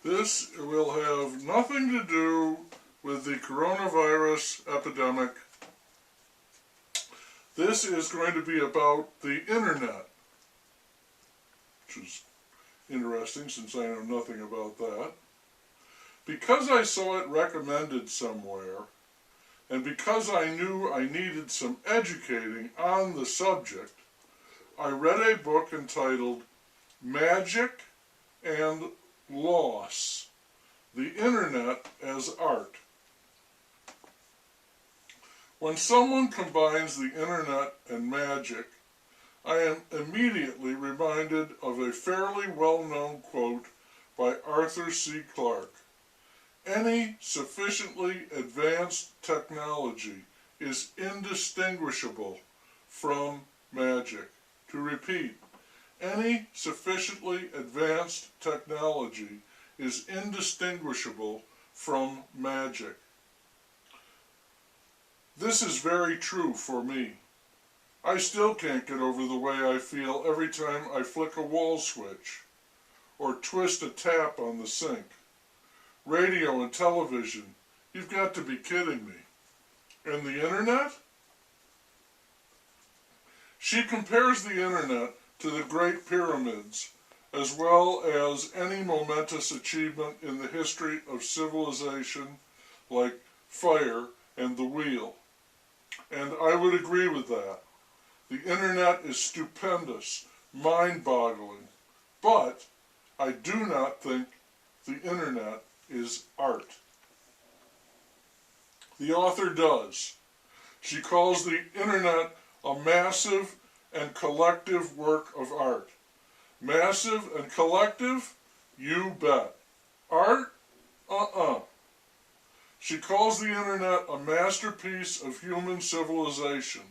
This will have nothing to do with the coronavirus epidemic. This is going to be about the internet, which is interesting since I know nothing about that. Because I saw it recommended somewhere, and because I knew I needed some educating on the subject, I read a book entitled Magic and Loss: The Internet as Art. When someone combines the internet and magic, I am immediately reminded of a fairly well-known quote by Arthur C. Clarke. Any sufficiently advanced technology is indistinguishable from magic. To repeat, any sufficiently advanced technology is indistinguishable from magic. This is very true for me. I still can't get over the way I feel every time I flick a wall switch or twist a tap on the sink. Radio and television, you've got to be kidding me. And the internet? She compares the internet to the Great Pyramids, as well as any momentous achievement in the history of civilization like fire and the wheel. And I would agree with that. The internet is stupendous, mind-boggling, but I do not think the internet is art. The author does. She calls the internet a massive and collective work of art. Massive and collective? You bet. Art? She calls the internet a masterpiece of human civilization.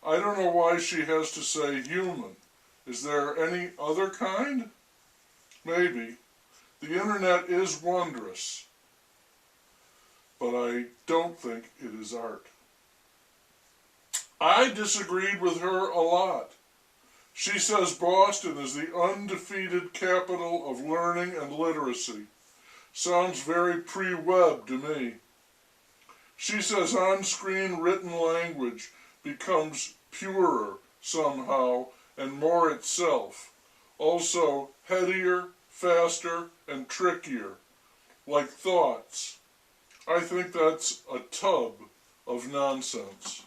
I don't know why she has to say human. Is there any other kind? Maybe. The internet is wondrous, but I don't think it is art. I disagreed with her a lot. She says Boston is the undefeated capital of learning and literacy. Sounds very pre-web to me. She says on-screen written language becomes purer somehow and more itself. Also headier, faster, and trickier, like thoughts. I think that's a tub of nonsense.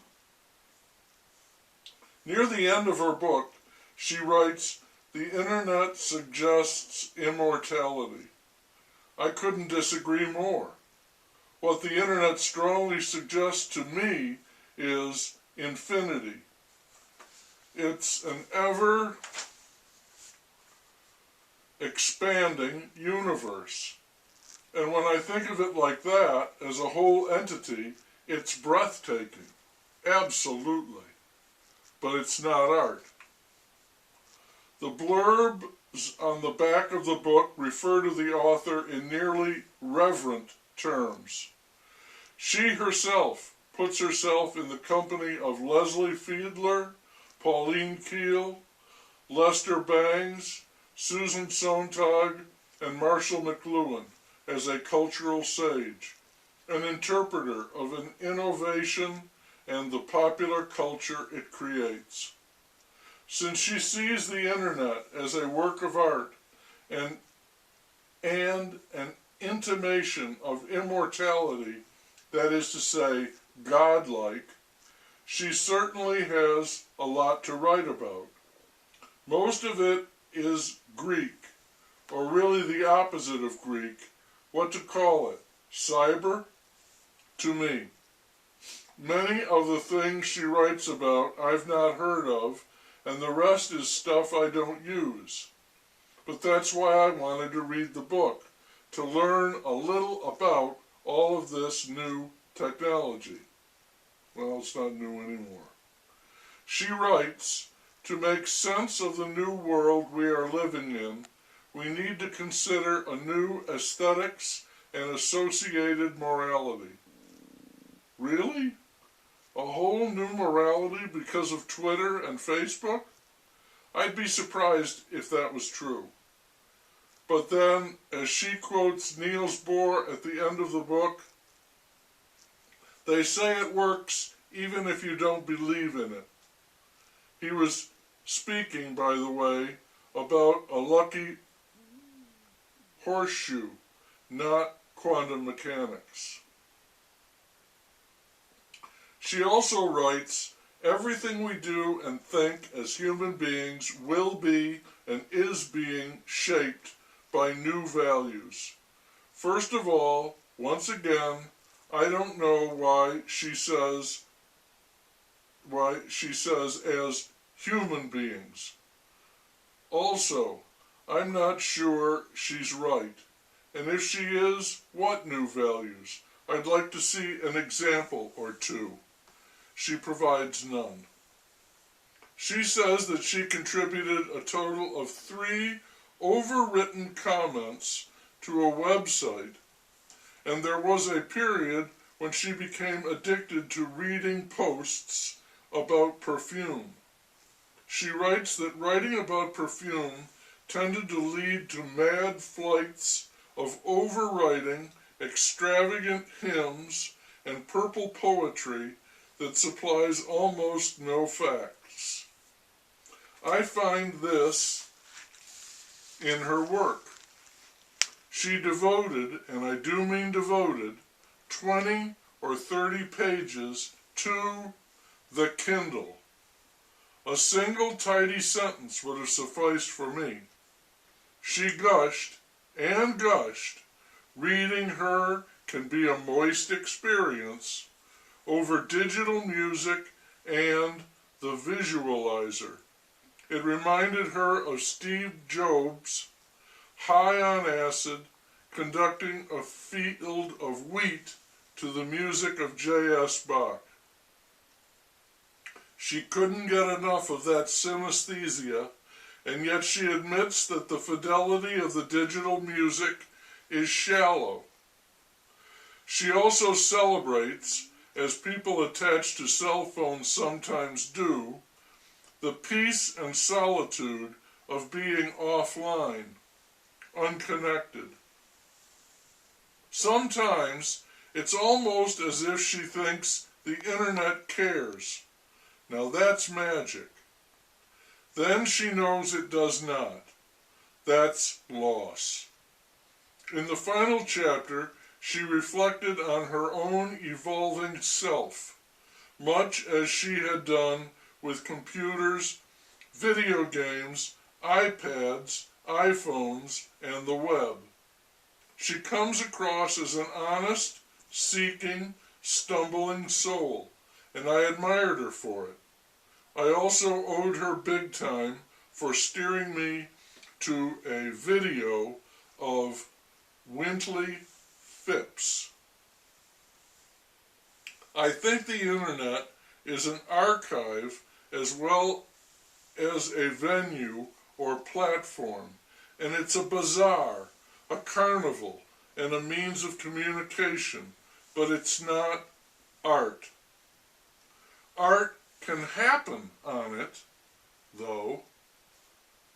Near the end of her book, she writes, "The internet suggests immortality." I couldn't disagree more. What the internet strongly suggests to me is infinity. It's an ever expanding universe. And when I think of it like that, as a whole entity, it's breathtaking. Absolutely. But it's not art. The blurbs on the back of the book refer to the author in nearly reverent terms. She herself puts herself in the company of Leslie Fiedler, Pauline Kael, Lester Bangs, Susan Sontag, and Marshall McLuhan as a cultural sage, an interpreter of an innovation and the popular culture it creates. Since she sees the internet as a work of art and an intimation of immortality, that is to say, godlike, she certainly has a lot to write about. Most of it is Greek, or really the opposite of Greek. What to call it? Cyber? To me. Many of the things she writes about I've not heard of, and the rest is stuff I don't use. But that's why I wanted to read the book, to learn a little about all of this new technology. Well, it's not new anymore. She writes, "To make sense of the new world we are living in, we need to consider a new aesthetics and associated morality." Really? A whole new morality because of Twitter and Facebook? I'd be surprised if that was true. But then, as she quotes Niels Bohr at the end of the book, they say it works even if you don't believe in it. He was speaking, by the way, about a lucky horseshoe, not quantum mechanics. She also writes, everything we do and think as human beings will be and is being shaped by new values. First of all, once again, I don't know why she says as human beings. Also, I'm not sure she's right. And if she is, what new values? I'd like to see an example or two. She provides none. She says that she contributed a total of 3 overwritten comments to a website, and there was a period when she became addicted to reading posts about perfume. She writes that writing about perfume tended to lead to mad flights of overwriting extravagant hymns and purple poetry that supplies almost no facts. I find this in her work. She devoted, and I do mean devoted, 20 or 30 pages to the Kindle. A single tidy sentence would have sufficed for me. She gushed and gushed. Reading her can be a moist experience over digital music and the visualizer. It reminded her of Steve Jobs, high on acid, conducting a field of wheat to the music of J.S. Bach. She couldn't get enough of that synesthesia, and yet she admits that the fidelity of the digital music is shallow. She also celebrates, as people attached to cell phones sometimes do, the peace and solitude of being offline, unconnected. Sometimes it's almost as if she thinks the internet cares. Now that's magic. Then she knows it does not. That's loss. In the final chapter, she reflected on her own evolving self, much as she had done with computers, video games, iPads, iPhones, and the web. She comes across as an honest, seeking, stumbling soul, and I admired her for it. I also owed her big time for steering me to a video of Wintley Phipps. I think the internet is an archive as well as a venue or platform, and it's a bazaar, a carnival, and a means of communication, but it's not art. Art can happen on it, though.